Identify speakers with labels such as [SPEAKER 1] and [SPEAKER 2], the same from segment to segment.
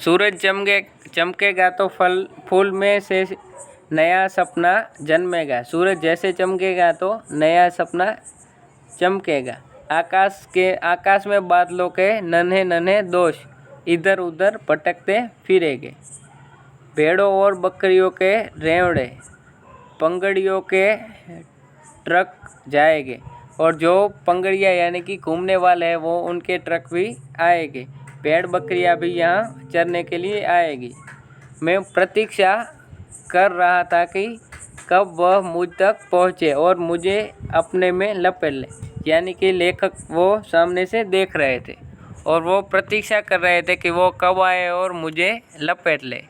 [SPEAKER 1] सूरज चमकेगा तो फल फूल में से नया सपना जन्मेगा। सूरज जैसे चमकेगा तो नया सपना चमकेगा। आकाश में बादलों के नन्हे नन्हे दोष इधर उधर भटकते फिरेंगे। भेड़ों और बकरियों के रेवड़े पंगड़ियों के ट्रक जाएंगे, और जो पंगड़ियाँ यानी कि घूमने वाले हैं वो उनके ट्रक भी आएंगे। भेड़ बकरियाँ भी यहाँ चरने के लिए आएगी। मैं प्रतीक्षा कर रहा था कि कब वह मुझ तक पहुँचे और मुझे अपने में लपेट ले। यानी कि लेखक वो सामने से देख रहे थे और वो प्रतीक्षा कर रहे थे कि वो कब आए और मुझे लपेट ले।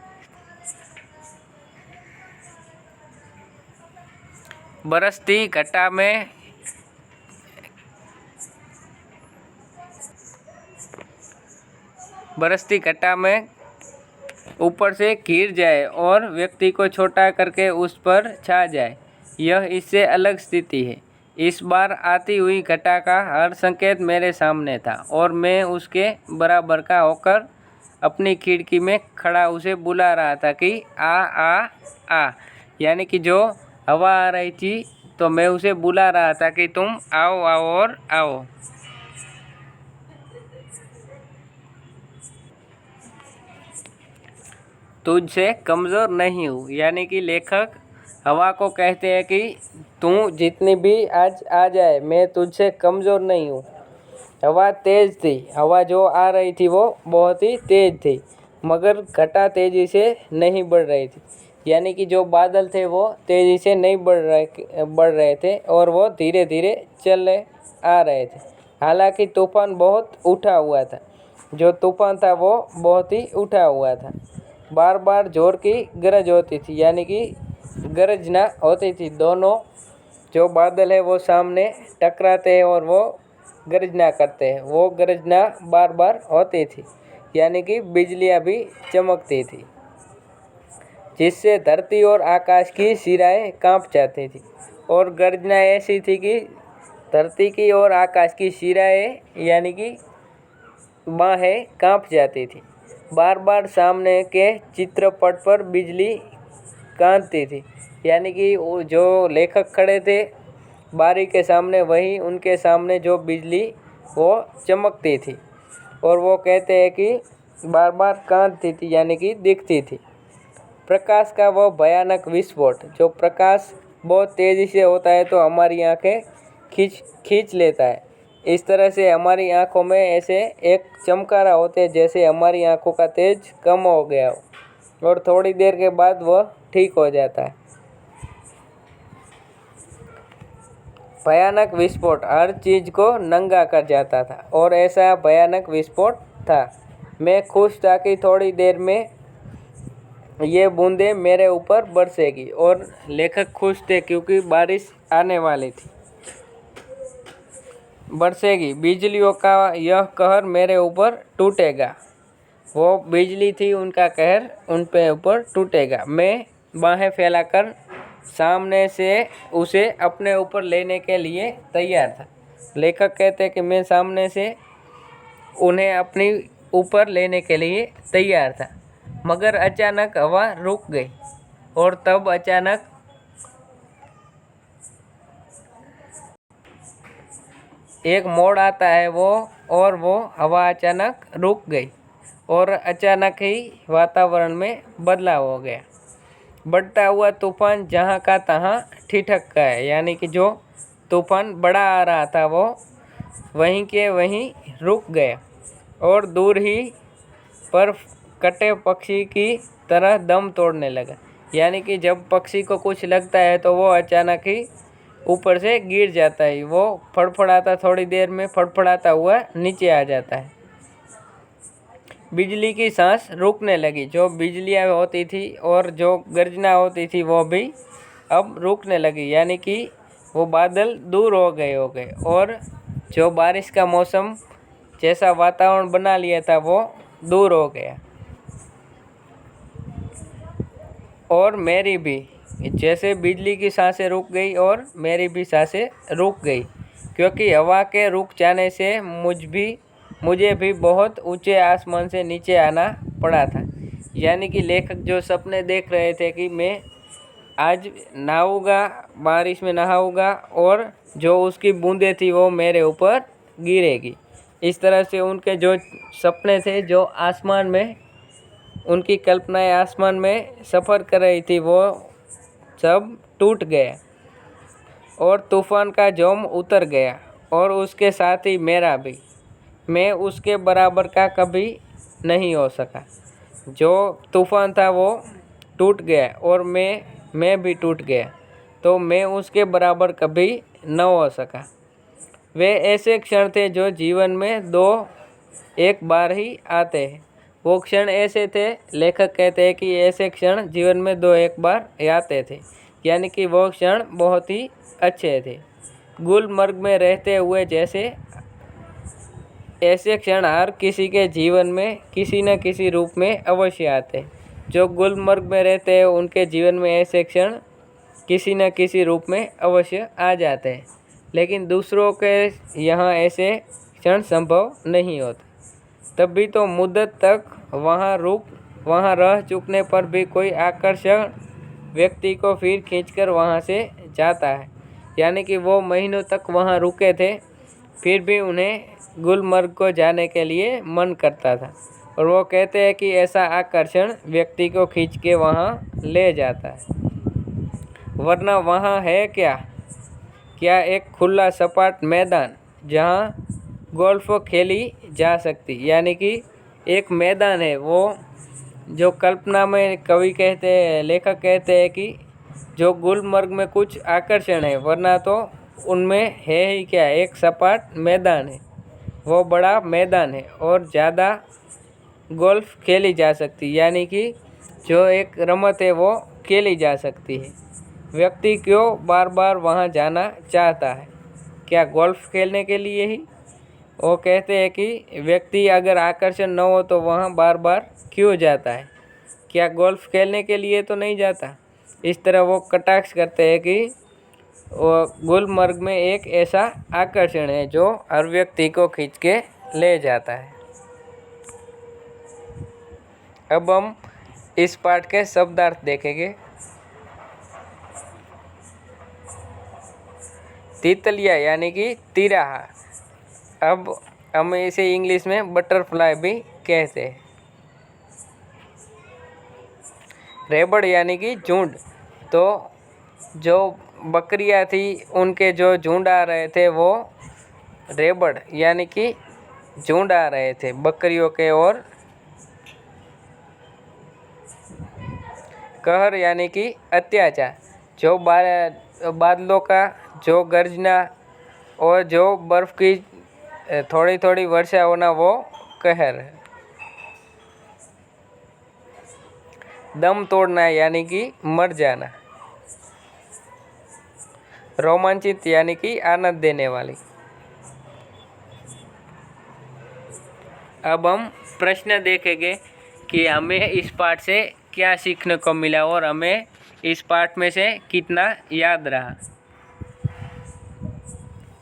[SPEAKER 1] बरसती घटा में ऊपर से घिर जाए और व्यक्ति को छोटा करके उस पर छा जाए, यह इससे अलग स्थिति है। इस बार आती हुई घटा का हर संकेत मेरे सामने था और मैं उसके बराबर का होकर अपनी खिड़की में खड़ा उसे बुला रहा था कि आ आ आ। यानी कि जो हवा आ रही थी तो मैं उसे बुला रहा था कि तुम आओ आओ और आओ। तुझसे कमज़ोर नहीं हूँ। यानी कि लेखक हवा को कहते हैं कि तू जितनी भी आज आ जाए, मैं तुझसे कमज़ोर नहीं हूँ। हवा तेज़ थी। हवा जो आ रही थी वो बहुत ही तेज़ थी, मगर घटा तेज़ी से नहीं बढ़ रही थी। यानी कि जो बादल थे वो तेज़ी से नहीं बढ़ रहे थे और वो धीरे धीरे चले आ रहे थे। हालांकि तूफ़ान बहुत उठा हुआ था। जो तूफ़ान था वो बहुत ही उठा हुआ था। बार बार जोर की गरज होती थी, यानी कि गरजना होती थी। दोनों जो बादल है वो सामने टकराते हैं और वो गरजना करते हैं। वो गरजना बार बार होती थी, यानी कि बिजलियाँ भी चमकती थी, जिससे धरती और आकाश की शिराएं कांप जाती थी। और गर्जना ऐसी थी कि धरती की और आकाश की शिराएं यानी कि बाहें कांप जाती थी। बार बार सामने के चित्रपट पर बिजली कांपती थी। यानी कि जो लेखक खड़े थे बारी के सामने, वही उनके सामने जो बिजली वो चमकती थी और वो कहते हैं कि बार बार कांपती थी, यानी कि दिखती थी। प्रकाश का वो भयानक विस्फोट। जो प्रकाश बहुत तेज़ी से होता है तो हमारी आंखें खींच लेता है। इस तरह से हमारी आंखों में ऐसे एक चमकारा होते हैं, जैसे हमारी आंखों का तेज कम हो गया हो और थोड़ी देर के बाद वह ठीक हो जाता है। भयानक विस्फोट हर चीज़ को नंगा कर जाता था और ऐसा भयानक विस्फोट था। मैं खुश था कि थोड़ी देर में ये बूंदें मेरे ऊपर बरसेगी, और लेखक खुश थे क्योंकि बारिश आने वाली थी। बरसेगी। बिजलियों का यह कहर मेरे ऊपर टूटेगा। वो बिजली थी, उनका कहर उन पे ऊपर टूटेगा। मैं बाहें फैलाकर सामने से उसे अपने ऊपर लेने के लिए तैयार था। लेखक कहते हैं कि मैं सामने से उन्हें अपनी ऊपर लेने के लिए तैयार था, मगर अचानक हवा रुक गई और तब अचानक एक मोड़ आता है वो हवा अचानक रुक गई और अचानक ही वातावरण में बदलाव हो गया। बढ़ता हुआ तूफान जहाँ का तहाँ ठिठक गया। यानी कि जो तूफान बड़ा आ रहा था वो वहीं के वहीं रुक गया और दूर ही पर कटे पक्षी की तरह दम तोड़ने लगा। यानी कि जब पक्षी को कुछ लगता है तो वो अचानक ही ऊपर से गिर जाता है। वो फड़फड़ाता थोड़ी देर में फड़फड़ाता हुआ नीचे आ जाता है। बिजली की सांस रुकने लगी। जो बिजलियाँ होती थी और जो गर्जना होती थी वो भी अब रुकने लगी। यानी कि वो बादल दूर हो गए और जो बारिश का मौसम जैसा वातावरण बना लिया था वो दूर हो गया। और मेरी भी, जैसे बिजली की सांसें रुक गई और मेरी भी सांसें रुक गई, क्योंकि हवा के रुक जाने से मुझे भी बहुत ऊंचे आसमान से नीचे आना पड़ा था। यानी कि लेखक जो सपने देख रहे थे कि मैं आज नहाऊंगा, बारिश में नहाऊंगा और जो उसकी बूंदें थी वो मेरे ऊपर गिरेगी। इस तरह से उनके जो सपने थे, जो आसमान में उनकी कल्पनाएं आसमान में सफ़र कर रही थी, वो सब टूट गया और तूफ़ान का जोम उतर गया और उसके साथ ही मेरा भी। मैं उसके बराबर का कभी नहीं हो सका। जो तूफ़ान था वो टूट गया और मैं भी टूट गया, तो मैं उसके बराबर कभी न हो सका। वे ऐसे क्षण थे जो जीवन में एक बार ही आते हैं। वो क्षण ऐसे थे, लेखक कहते हैं कि ऐसे क्षण जीवन में एक बार आते थे। यानी कि वो क्षण बहुत ही अच्छे थे। गुलमर्ग में रहते हुए जैसे ऐसे क्षण हर किसी के जीवन में किसी न किसी रूप में अवश्य आते हैं। जो गुलमर्ग में रहते हैं उनके जीवन में ऐसे क्षण किसी न किसी रूप में अवश्य आ जाते हैं, लेकिन दूसरों के यहाँ ऐसे क्षण संभव नहीं होते। तभी तो मुद्दत तक वहाँ रह चुकने पर भी कोई आकर्षण व्यक्ति को फिर खींचकर वहाँ से जाता है। यानी कि वो महीनों तक वहाँ रुके थे, फिर भी उन्हें गुलमर्ग को जाने के लिए मन करता था। और वो कहते हैं कि ऐसा आकर्षण व्यक्ति को खींच के वहाँ ले जाता है। वरना वहाँ है क्या एक खुला सपाट मैदान जहाँ गोल्फ खेली जा सकती। यानी कि एक मैदान है, वो जो कल्पना में कवि कहते हैं, लेखक कहते हैं कि जो गुलमर्ग में कुछ आकर्षण है, वरना तो उनमें है ही क्या, एक सपाट मैदान है। वो बड़ा मैदान है और ज़्यादा गोल्फ खेली जा सकती। यानी कि जो एक रमत है वो खेली जा सकती है। व्यक्ति क्यों बार बार वहाँ जाना चाहता है? क्या गोल्फ खेलने के लिए ही? वो कहते हैं कि व्यक्ति अगर आकर्षण न हो तो वहाँ बार बार क्यों जाता है? क्या गोल्फ खेलने के लिए तो नहीं जाता? इस तरह वो कटाक्ष करते हैं कि वो गुलमर्ग में एक ऐसा आकर्षण है जो हर व्यक्ति को खींच के ले जाता है। अब हम इस पाठ के शब्दार्थ देखेंगे। तितलिया यानी कि तिराहा, अब हम इसे इंग्लिश में बटरफ्लाई भी कहते हैं। रेबड़ यानी कि झुंड, तो जो बकरियां थी उनके जो झुंड आ रहे थे वो रेबड़ यानी कि झुंड आ रहे थे बकरियों के। और कहर यानी कि अत्याचार, जो बादलों का जो गर्जना और जो बर्फ़ की थोड़ी थोड़ी वर्षा होना वो कहर है। दम तोड़ना यानी कि मर जाना। रोमांचित यानी कि आनंद देने वाली। अब हम प्रश्न देखेंगे कि हमें इस पाठ से क्या सीखने को मिला और हमें इस पाठ में से कितना याद रहा।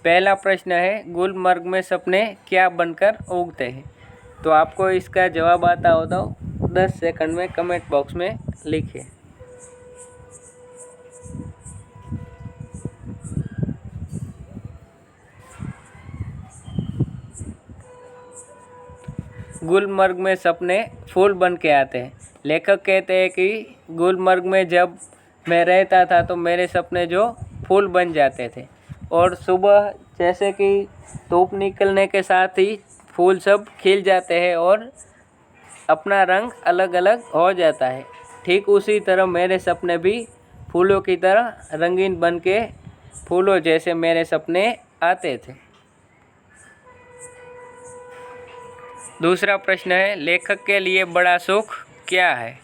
[SPEAKER 1] पहला प्रश्न है, गुलमर्ग में सपने क्या बनकर उगते हैं? तो आपको इसका जवाब आता हो तो 10 सेकंड में कमेंट बॉक्स में लिखिए। गुलमर्ग में सपने फूल बन के आते हैं। लेखक कहते हैं कि गुलमर्ग में जब मैं रहता था तो मेरे सपने जो फूल बन जाते थे, और सुबह जैसे कि धूप निकलने के साथ ही फूल सब खिल जाते हैं और अपना रंग अलग अलग हो जाता है। ठीक उसी तरह मेरे सपने भी फूलों की तरह रंगीन बन के फूलों जैसे मेरे सपने आते थे। दूसरा प्रश्न है, लेखक के लिए बड़ा सुख क्या है?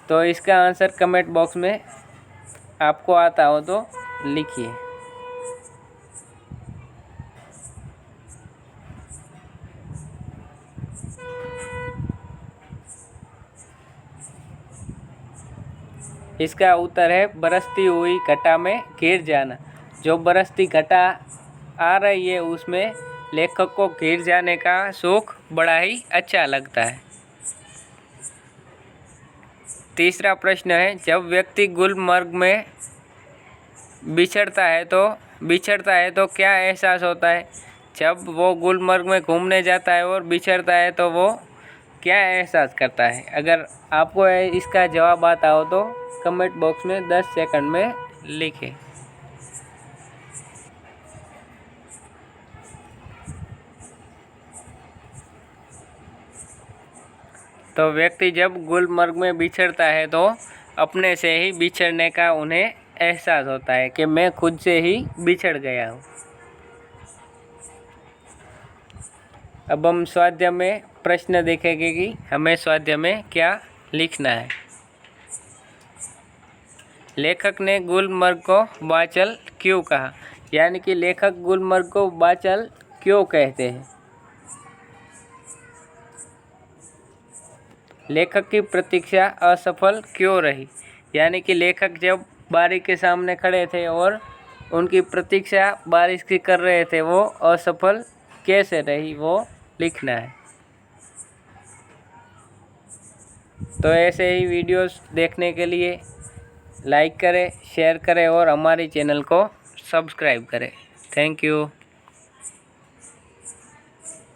[SPEAKER 1] तो इसका आंसर कमेंट बॉक्स में आपको आता हो तो लिखिए। इसका उत्तर है बरसती हुई घटा में घिर जाना। जो बरसती घटा आ रही है उसमें लेखक को घिर जाने का सुख बड़ा ही अच्छा लगता है। तीसरा प्रश्न है, जब व्यक्ति गुलमर्ग में बिछड़ता है तो क्या एहसास होता है? जब वो गुलमर्ग में घूमने जाता है और बिछड़ता है तो वो क्या एहसास करता है? अगर आपको इसका जवाब आता हो तो कमेंट बॉक्स में 10 सेकंड में लिखें। तो व्यक्ति जब गुलमर्ग में बिछड़ता है तो अपने से ही बिछड़ने का उन्हें एहसास होता है कि मैं खुद से ही बिछड़ गया हूँ। अब हम स्वाध्याय में प्रश्न देखेंगे कि हमें स्वाध्याय में क्या लिखना है। लेखक ने गुलमर्ग को बाचल क्यों कहा? यानी कि लेखक गुलमर्ग को बाचल क्यों कहते हैं? लेखक की प्रतीक्षा असफल क्यों रही? यानी कि लेखक जब बारिश के सामने खड़े थे और उनकी प्रतीक्षा बारिश की कर रहे थे, वो असफल कैसे रही, वो लिखना है। तो ऐसे ही वीडियोस देखने के लिए लाइक करें, शेयर करें और हमारे चैनल को सब्सक्राइब करें। Thank you.